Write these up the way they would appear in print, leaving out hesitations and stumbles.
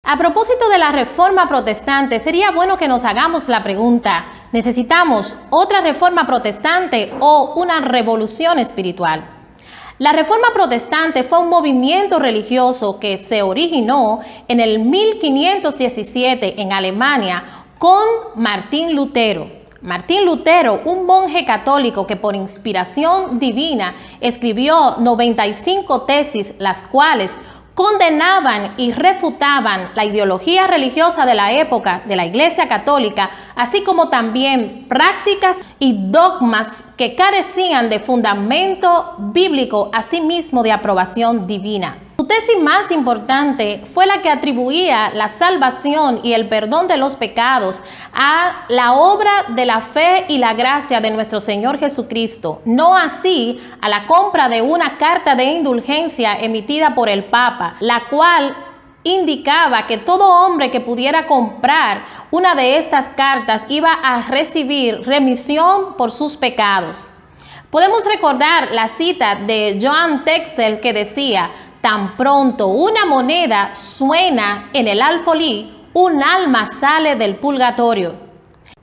A propósito de la reforma protestante, sería bueno que nos hagamos la pregunta: ¿necesitamos otra reforma protestante o una revolución espiritual? La reforma protestante fue un movimiento religioso que se originó en el 1517 en Alemania con Martín Lutero. Martín Lutero, un monje católico que por inspiración divina escribió 95 tesis, las cuales condenaban y refutaban la ideología religiosa de la época de la Iglesia Católica, así como también prácticas y dogmas que carecían de fundamento bíblico, asimismo de aprobación divina. Su tesis más importante fue la que atribuía la salvación y el perdón de los pecados a la obra de la fe y la gracia de nuestro Señor Jesucristo, no así a la compra de una carta de indulgencia emitida por el Papa, la cual indicaba que todo hombre que pudiera comprar una de estas cartas iba a recibir remisión por sus pecados. Podemos recordar la cita de Johann Tetzel que decía: tan pronto una moneda suena en el alfolí, un alma sale del purgatorio.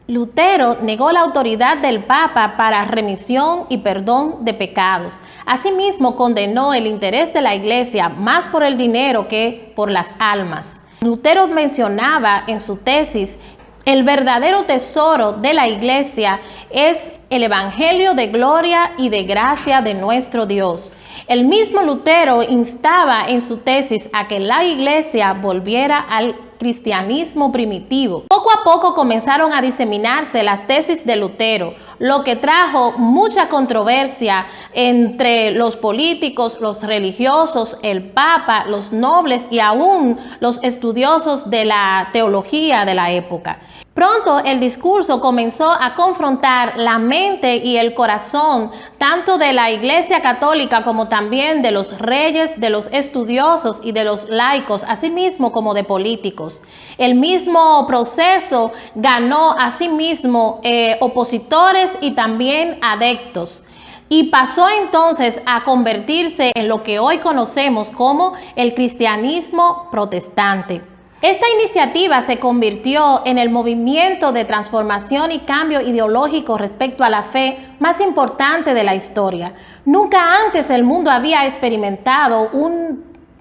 Lutero negó la autoridad del Papa para remisión y perdón de pecados. Asimismo, condenó el interés de la Iglesia más por el dinero que por las almas. Lutero mencionaba en su tesis: el verdadero tesoro de la Iglesia es el Evangelio de gloria y de gracia de nuestro Dios. El mismo Lutero instaba en su tesis a que la Iglesia volviera al cristianismo primitivo. Poco a poco comenzaron a diseminarse las tesis de Lutero, lo que trajo mucha controversia entre los políticos, los religiosos, el Papa, los nobles y aún los estudiosos de la teología de la época. Pronto el discurso comenzó a confrontar la mente y el corazón tanto de la Iglesia Católica como también de los reyes, de los estudiosos y de los laicos, asimismo como de políticos. El mismo proceso ganó asimismo opositores y también adeptos, y pasó entonces a convertirse en lo que hoy conocemos como el cristianismo protestante. Esta iniciativa se convirtió en el movimiento de transformación y cambio ideológico respecto a la fe más importante de la historia. Nunca antes el mundo había experimentado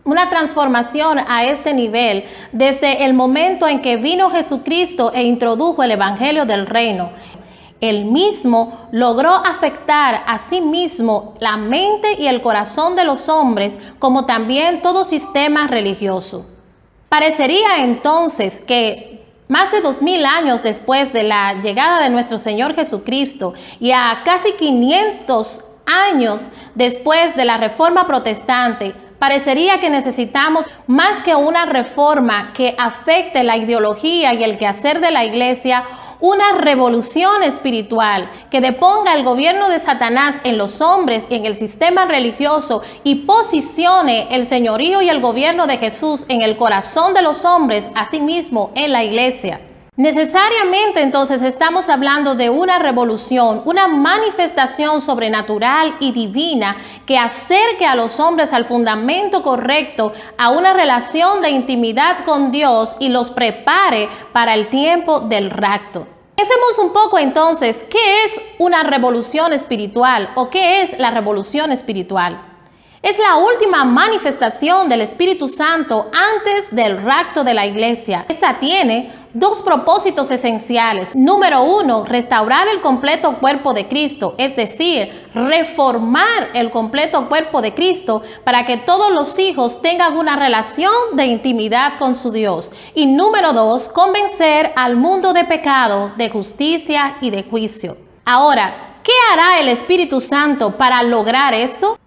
una transformación a este nivel desde el momento en que vino Jesucristo e introdujo el Evangelio del Reino. Él mismo logró afectar a sí mismo la mente y el corazón de los hombres, como también todo sistema religioso. Parecería entonces que más de 2000 años después de la llegada de nuestro Señor Jesucristo y a casi 500 años después de la Reforma Protestante, parecería que necesitamos más que una reforma que afecte la ideología y el quehacer de la Iglesia, una revolución espiritual que deponga el gobierno de Satanás en los hombres y en el sistema religioso y posicione el señorío y el gobierno de Jesús en el corazón de los hombres, asimismo en la Iglesia. Necesariamente entonces estamos hablando de una revolución, una manifestación sobrenatural y divina que acerque a los hombres al fundamento correcto, a una relación de intimidad con Dios y los prepare para el tiempo del rapto. Pensemos un poco entonces, ¿qué es una revolución espiritual o qué es la revolución espiritual? Es la última manifestación del Espíritu Santo antes del rapto de la Iglesia. Esta tiene dos propósitos esenciales. Número uno, restaurar el completo cuerpo de Cristo, es decir, reformar el completo cuerpo de Cristo para que todos los hijos tengan una relación de intimidad con su Dios. Y número dos, convencer al mundo de pecado, de justicia y de juicio. Ahora, ¿qué hará el Espíritu Santo para lograr esto?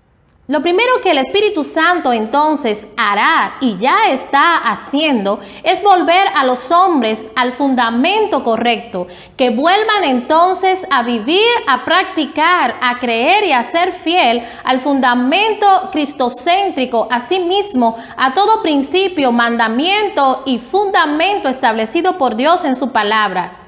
Lo primero que el Espíritu Santo entonces hará y ya está haciendo es volver a los hombres al fundamento correcto, que vuelvan entonces a vivir, a practicar, a creer y a ser fiel al fundamento cristocéntrico, asimismo a todo principio, mandamiento y fundamento establecido por Dios en su palabra.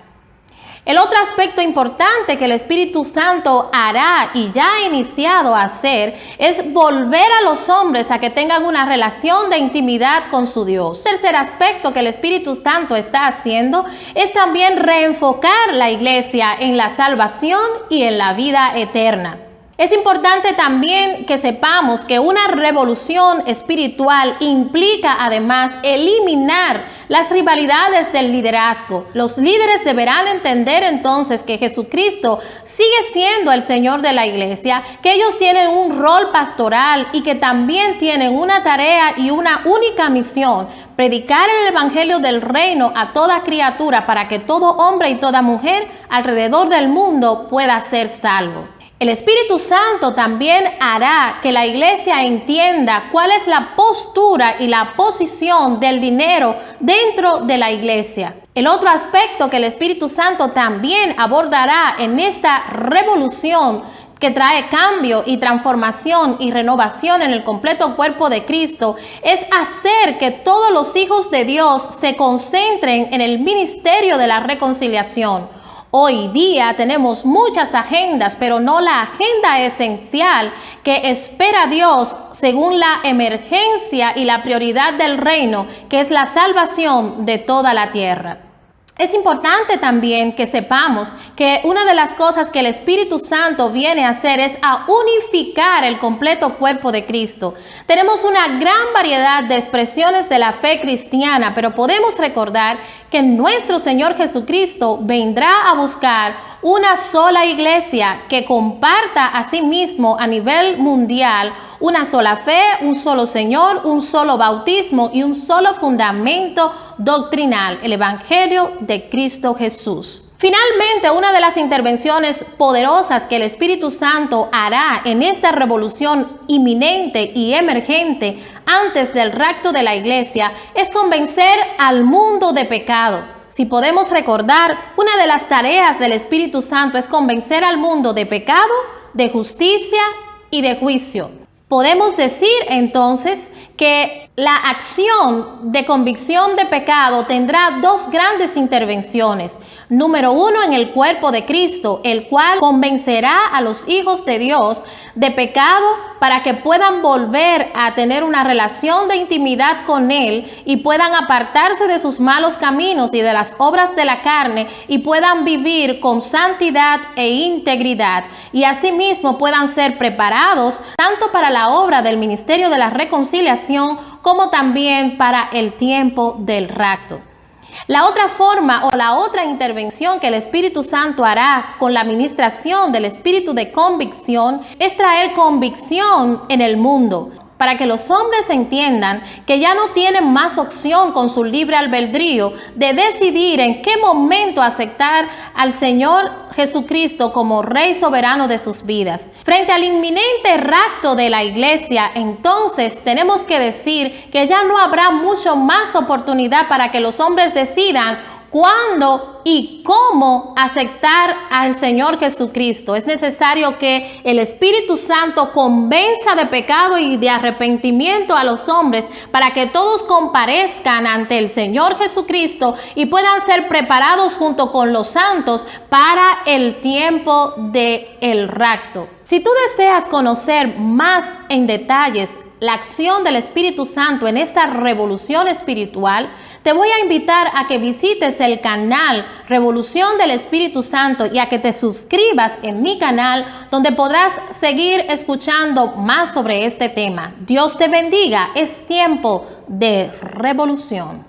El otro aspecto importante que el Espíritu Santo hará y ya ha iniciado a hacer es volver a los hombres a que tengan una relación de intimidad con su Dios. El tercer aspecto que el Espíritu Santo está haciendo es también reenfocar la iglesia en la salvación y en la vida eterna. Es importante también que sepamos que una revolución espiritual implica además eliminar las rivalidades del liderazgo. Los líderes deberán entender entonces que Jesucristo sigue siendo el Señor de la iglesia, que ellos tienen un rol pastoral y que también tienen una tarea y una única misión: predicar el evangelio del reino a toda criatura para que todo hombre y toda mujer alrededor del mundo pueda ser salvo. El Espíritu Santo también hará que la iglesia entienda cuál es la postura y la posición del dinero dentro de la iglesia. El otro aspecto que el Espíritu Santo también abordará en esta revolución que trae cambio y transformación y renovación en el completo cuerpo de Cristo es hacer que todos los hijos de Dios se concentren en el ministerio de la reconciliación. Hoy día tenemos muchas agendas, pero no la agenda esencial que espera Dios según la emergencia y la prioridad del reino, que es la salvación de toda la tierra. Es importante también que sepamos que una de las cosas que el Espíritu Santo viene a hacer es a unificar el completo cuerpo de Cristo. Tenemos una gran variedad de expresiones de la fe cristiana, pero podemos recordar que nuestro Señor Jesucristo vendrá a buscar una sola iglesia que comparta a sí mismo a nivel mundial una sola fe, un solo Señor, un solo bautismo y un solo fundamento doctrinal, el Evangelio de Cristo Jesús. Finalmente, una de las intervenciones poderosas que el Espíritu Santo hará en esta revolución inminente y emergente antes del rapto de la iglesia es convencer al mundo de pecado. Si podemos recordar, una de las tareas del Espíritu Santo es convencer al mundo de pecado, de justicia y de juicio. Podemos decir entonces que la acción de convicción de pecado tendrá dos grandes intervenciones. Número uno, en el cuerpo de Cristo, el cual convencerá a los hijos de Dios de pecado para que puedan volver a tener una relación de intimidad con Él y puedan apartarse de sus malos caminos y de las obras de la carne y puedan vivir con santidad e integridad, y asimismo puedan ser preparados tanto para la obra del ministerio de la reconciliación como también para el tiempo del rapto. La otra forma o la otra intervención que el Espíritu Santo hará con la ministración del espíritu de convicción es traer convicción en el mundo, para que los hombres entiendan que ya no tienen más opción con su libre albedrío de decidir en qué momento aceptar al Señor Jesucristo como Rey soberano de sus vidas. Frente al inminente rapto de la iglesia, entonces tenemos que decir que ya no habrá mucho más oportunidad para que los hombres decidan cuándo y cómo aceptar al Señor Jesucristo. Es necesario que el Espíritu Santo convenza de pecado y de arrepentimiento a los hombres para que todos comparezcan ante el Señor Jesucristo y puedan ser preparados junto con los santos para el tiempo del rapto. Si tú deseas conocer más en detalles la acción del Espíritu Santo en esta revolución espiritual, te voy a invitar a que visites el canal Revolución del Espíritu Santo y a que te suscribas en mi canal, donde podrás seguir escuchando más sobre este tema. Dios te bendiga, es tiempo de revolución.